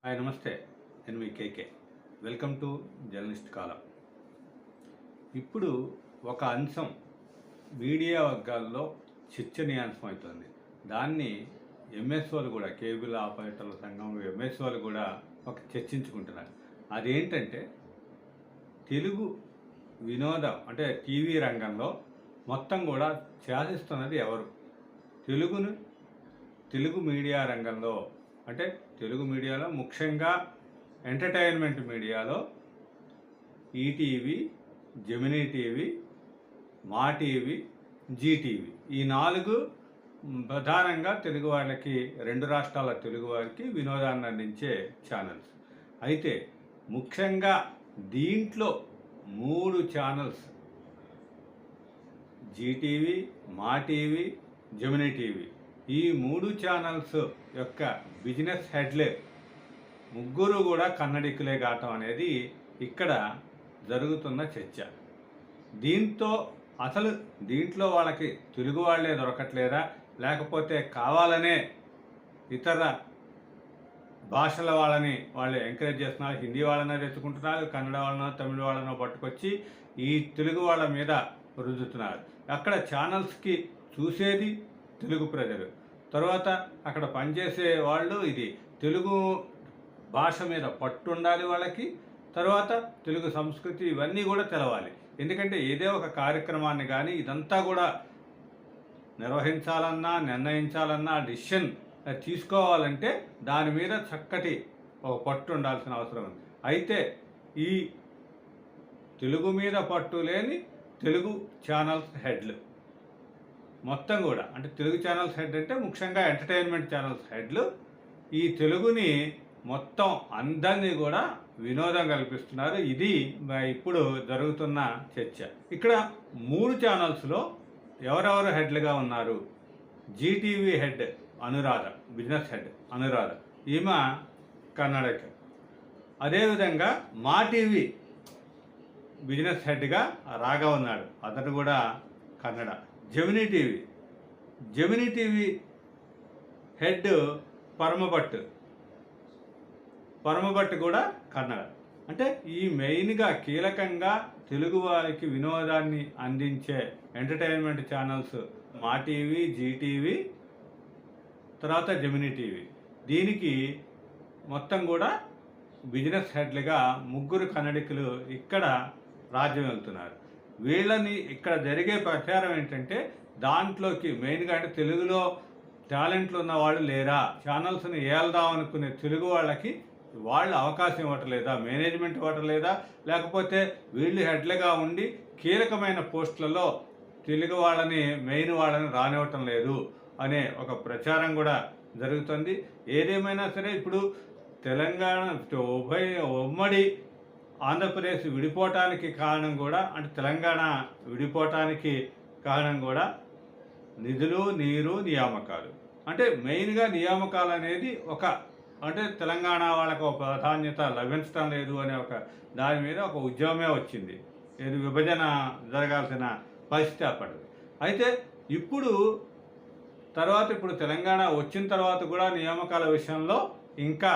Hi నమస్తే. నేను మీ కేకే. Welcome to journalist కాలం. ఇప్పుడు ఒక అంశం మీడియా వర్గాల్లో చర్చనీయాంశం అవుతుంది. దాన్ని ఎంఎస్ఓలు కూడా, కేబుల్ ఆపరేటర్ల సంఘం ఎంఎస్ఓలు కూడా చర్చించుకుంటున్నారు. అదేంటంటే తెలుగు వినోదం అంటే టీవీ రంగంలో మొత్తం కూడా శాసిస్తున్నది ఎవరు? తెలుగు మీడియా రంగంలో అంటే తెలుగు మీడియాలో ముఖ్యంగా ఎంటర్టైన్మెంట్ మీడియాలో ఈటీవీ, జెమినీ టీవీ, మా టీవీ, జీటీవీ ఈ 4 ప్రధానంగా తెలుగు వాళ్ళకి, 2 రాష్ట్రాల తెలుగు వారికి వినోదాన్ని అందించే ఛానల్స్. అయితే ముఖ్యంగా దీంట్లో 3 ఛానల్స్ జీటీవీ, మా టీవీ, జెమినీ టీవీ ఈ 3 ఛానల్స్ యొక్క బిజినెస్ హెడ్లే ముగ్గురు కూడా కన్నడికులే కావటం అనేది ఇక్కడ జరుగుతున్న చర్చ. దీంట్లో వాళ్ళకి తెలుగు వాళ్ళే దొరకట్లేదా, లేకపోతే కావాలనే ఇతర భాషల వాళ్ళని వాళ్ళు ఎంకరేజ్ చేస్తున్నారు? హిందీ వాళ్ళనే తెచ్చుకుంటున్నారు, కన్నడ వాళ్ళనో తమిళ వాళ్ళనో పట్టుకొచ్చి ఈ తెలుగు వాళ్ళ మీద రుద్దుతున్నారు. అక్కడ ఛానల్స్కి చూసేది తెలుగు ప్రజలు, తర్వాత అక్కడ పనిచేసే వాళ్ళు ఇది తెలుగు భాష మీద పట్టు ఉండాలి వాళ్ళకి, తర్వాత తెలుగు సంస్కృతి ఇవన్నీ కూడా తెలవాలి. ఎందుకంటే ఏదో ఒక కార్యక్రమాన్ని కానీ ఇదంతా కూడా నిర్వహించాలన్నా, నిర్ణయించాలన్నా, డిసిషన్ తీసుకోవాలంటే దాని మీద చక్కటి ఒక పట్టు ఉండాల్సిన అవసరం ఉంది. అయితే ఈ తెలుగు మీద పట్టు లేని తెలుగు ఛానల్స్ హెడ్లు మొత్తం కూడా, అంటే తెలుగు ఛానల్స్ హెడ్ అంటే ముఖ్యంగా ఎంటర్టైన్మెంట్ ఛానల్స్ హెడ్లు ఈ తెలుగుని మొత్తం అందరినీ కూడా వినోదం కల్పిస్తున్నారు. ఇది ఇప్పుడు జరుగుతున్న చర్చ. ఇక్కడ 3 ఛానల్స్లో ఎవరెవరు హెడ్లుగా ఉన్నారు? Zee TV head Anuradha, business head Anuradha, ఈమె కన్నడకి. అదేవిధంగా మా టీవీ బిజినెస్ హెడ్గా రాగా ఉన్నాడు, అతను కూడా కన్నడ. జెమినీ టీవీ హెడ్ పరమభట్ కూడా కన్నడ. అంటే ఈ మెయిన్గా కీలకంగా తెలుగు వారికి వినోదాన్ని అందించే ఎంటర్టైన్మెంట్ ఛానల్స్ మా టీవీ, జీటీవీ, తర్వాత జెమినీ టీవీ. దీనికి మొత్తం కూడా బిజినెస్ హెడ్లుగా 3 కన్నడికులు ఇక్కడ రాజ్యం వెళ్తున్నారు. వీళ్ళని ఇక్కడ జరిగే ప్రచారం ఏంటంటే దాంట్లోకి మెయిన్గా అంటే తెలుగులో టాలెంట్లు ఉన్న వాళ్ళు లేరా, ఛానల్స్ని ఏల్దాం అనుకునే తెలుగు వాళ్ళకి వాళ్ళు అవకాశం ఇవ్వట్లేదా, మేనేజ్మెంట్ ఇవ్వట్లేదా, లేకపోతే వీళ్ళు హెడ్లుగా ఉండి కీలకమైన పోస్టులలో తెలుగు వాళ్ళని, మెయిన్ వాళ్ళని రానివ్వటం లేదు అనే ఒక ప్రచారం కూడా జరుగుతుంది. ఏదేమైనా సరే ఇప్పుడు తెలంగాణ ఉమ్మడి ఆంధ్రప్రదేశ్ విడిపోవటానికి కారణం కూడా, అంటే తెలంగాణ విడిపోవటానికి కారణం కూడా నిధులు, నీరు, నియామకాలు. అంటే మెయిన్గా నియామకాలు అనేది అంటే తెలంగాణ వాళ్ళకు ఒక ప్రాధాన్యత లభించడం లేదు అనే దాని మీద ఒక ఉద్యమమే వచ్చింది. ఇది విభజన జరగాల్సిన పరిస్థితి అప్పటిది. అయితే ఇప్పుడు తెలంగాణ వచ్చిన తర్వాత కూడా నియామకాల విషయంలో ఇంకా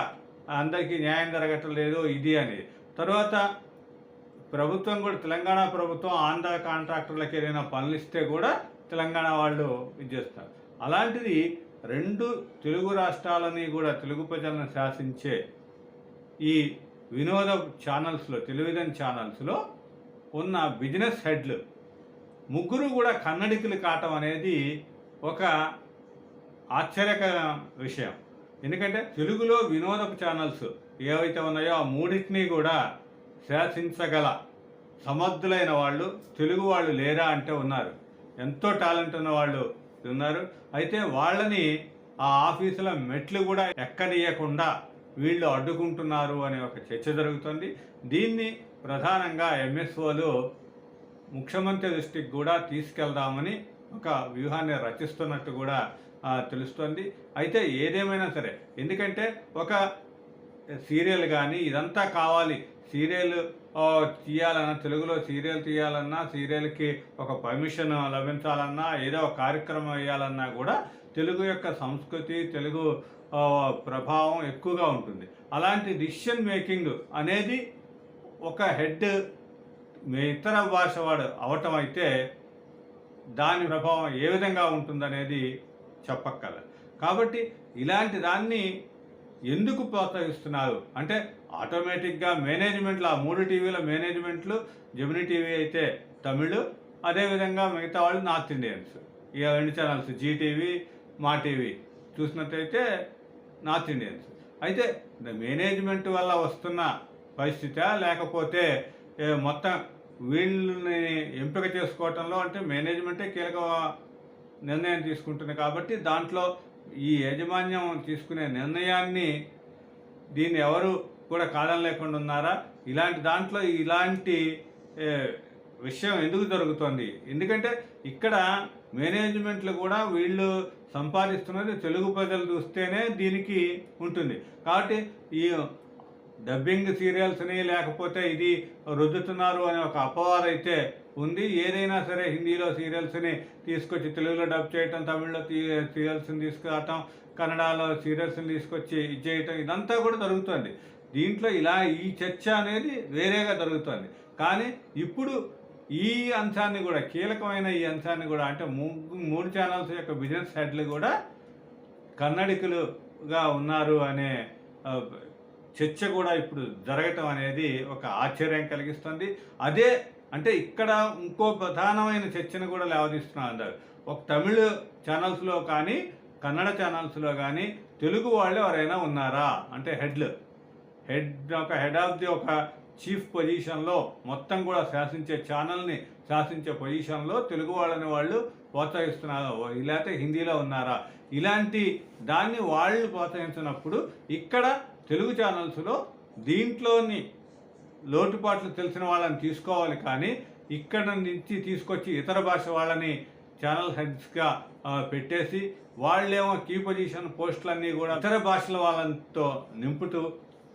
అందరికీ న్యాయం జరగటం లేదు ఇది అనేది. తర్వాత ప్రభుత్వం కూడా, తెలంగాణ ప్రభుత్వం ఆంధ్ర కాంట్రాక్టర్లకు ఏదైనా పనులు ఇస్తే కూడా తెలంగాణ వాళ్ళు ఇది చేస్తారు. అలాంటిది 2 తెలుగు రాష్ట్రాలని కూడా, తెలుగు ప్రజలను శాసించే ఈ వినోద ఛానల్స్లో, టెలివిజన్ ఛానల్స్లో ఉన్న బిజినెస్ హెడ్లు 3 కూడా కన్నడికులు కావటం అనేది ఒక ఆశ్చర్యకర విషయం. ఎందుకంటే తెలుగులో వినోదపు ఛానల్స్ ఏవైతే ఉన్నాయో ఆ 3టిని కూడా శాసించగల సమర్థులైన వాళ్ళు తెలుగు వాళ్ళు లేరా అంటే ఉన్నారు. ఎంతో టాలెంట్ ఉన్న వాళ్ళు ఉన్నారు. అయితే వాళ్ళని ఆ ఆఫీసుల మెట్లు కూడా ఎక్కనీయకుండా వీళ్ళు అడ్డుకుంటున్నారు అనే ఒక చర్చ జరుగుతుంది. దీన్ని ప్రధానంగా ఎంఎస్ఓలు ముఖ్యమంత్రి దృష్టికి కూడా తీసుకెళ్దామని ఒక వ్యూహాన్ని రచిస్తున్నట్టు కూడా తెలుస్తుంది. అయితే ఏదేమైనా సరే, ఎందుకంటే ఒక సీరియల్ కానీ ఇదంతా కావాలి, సీరియల్ తీయాలన్నా, తెలుగులో సీరియల్ తీయాలన్నా, సీరియల్కి ఒక పర్మిషన్ లభించాలన్నా, ఏదో ఒక కార్యక్రమం వేయాలన్నా కూడా తెలుగు యొక్క సంస్కృతి, తెలుగు ప్రభావం ఎక్కువగా ఉంటుంది. అలాంటి డిసిషన్ మేకింగ్ అనేది ఒక హెడ్ ఇతర భాష వాడు అవటం అయితే దాని ప్రభావం ఏ విధంగా ఉంటుందనేది చెప్పక్కల. కాబట్టి ఇలాంటి దాన్ని ఎందుకు ప్రోత్సహిస్తున్నారు అంటే ఆటోమేటిక్గా మేనేజ్మెంట్లు ఆ 3 టీవీల మేనేజ్మెంట్లు జెమినీ టీవీ అయితే తమిళ్, అదేవిధంగా మిగతా వాళ్ళు నార్త్ ఇండియన్స్. ఈ 2 ఛానల్స్ జీటీవీ, మా టీవీ చూసినట్టయితే నార్త్ ఇండియన్స్. అయితే మేనేజ్మెంట్ వల్ల వస్తున్న పరిస్థితి లేకపోతే మొత్తం వీళ్ళని ఎంపిక చేసుకోవటంలో అంటే మేనేజ్మెంటే కీలక నిర్ణయం తీసుకుంటుంది కాబట్టి దాంట్లో ఈ యాజమాన్యం తీసుకునే నిర్ణయాన్ని దీన్ని ఎవరు కూడా కాదనలేకుండా ఉన్నారా? ఇలాంటి దాంట్లో ఇలాంటి విషయం ఎందుకు జరుగుతుంది? ఎందుకంటే ఇక్కడ మేనేజ్మెంట్లు కూడా వీళ్ళు సంపాదిస్తున్నది తెలుగు ప్రజలు చూస్తేనే దీనికి ఉంటుంది. కాబట్టి ఈ డబ్బింగ్ సీరియల్స్ని లేకపోతే ఇది రుద్దుతున్నారు అనే ఒక అపవాదం అయితే ఉంది. ఏదైనా సరే హిందీలో సీరియల్స్ని తీసుకొచ్చి తెలుగులో డబ్ చేయటం, తమిళ్లో సీరియల్స్ని తీసుకురావటం, కన్నడలో సీరియల్స్ని తీసుకొచ్చి ఇది చేయటం ఇదంతా కూడా జరుగుతుంది. దీంట్లో ఈ చర్చ అనేది వేరేగా జరుగుతుంది. కానీ ఇప్పుడు ఈ అంశాన్ని కూడా కీలకమైన ఈ అంశాన్ని కూడా అంటే 3 ఛానల్స్ యొక్క బిజినెస్ హెడ్లు కూడా కన్నడికులుగా ఉన్నారు అనే చర్చ కూడా ఇప్పుడు జరగటం అనేది ఒక ఆశ్చర్యం కలిగిస్తుంది. అదే అంటే ఇక్కడ ఇంకో ప్రధానమైన చర్చను కూడా లేవదీస్తున్నారు అందరు. ఒక తమిళ ఛానల్స్లో కానీ కన్నడ ఛానల్స్లో కానీ తెలుగు వాళ్ళు ఎవరైనా ఉన్నారా అంటే హెడ్ ఆఫ్ ది ఒక చీఫ్ పొజిషన్లో మొత్తం కూడా శాసించే ఛానల్ని శాసించే పొజిషన్లో తెలుగు వాళ్ళని వాళ్ళు ప్రోత్సహిస్తున్నారు, లేకపోతే హిందీలో ఉన్నారా? ఇలాంటి దాన్ని వాళ్ళు ప్రోత్సహించినప్పుడు ఇక్కడ తెలుగు ఛానల్స్లో దీంట్లోని లోటుపాట్లు తెలిసిన వాళ్ళని తీసుకోవాలి. కానీ ఇక్కడ నుంచి తీసుకొచ్చి ఇతర భాష వాళ్ళని ఛానల్ హెడ్స్గా పెట్టేసి వాళ్ళేమో కీ పొజిషన్ పోస్టులన్నీ కూడా ఇతర భాషల వాళ్ళతో నింపుతూ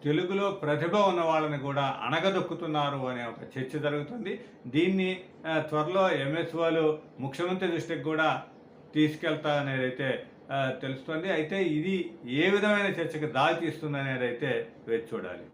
తెలుగులో ప్రతిభ ఉన్న వాళ్ళని కూడా అణగదొక్కుతున్నారు అనే ఒక చర్చ జరుగుతుంది. దీన్ని త్వరలో ఎంఎస్ఓలు ముఖ్యమంత్రి దృష్టికి కూడా తీసుకెళ్తారనేది అయితే తెలుస్తుంది. అయితే ఇది ఏ విధమైన చర్చకు దారి తీస్తుంది అనేది అయితే వేచి చూడాలి.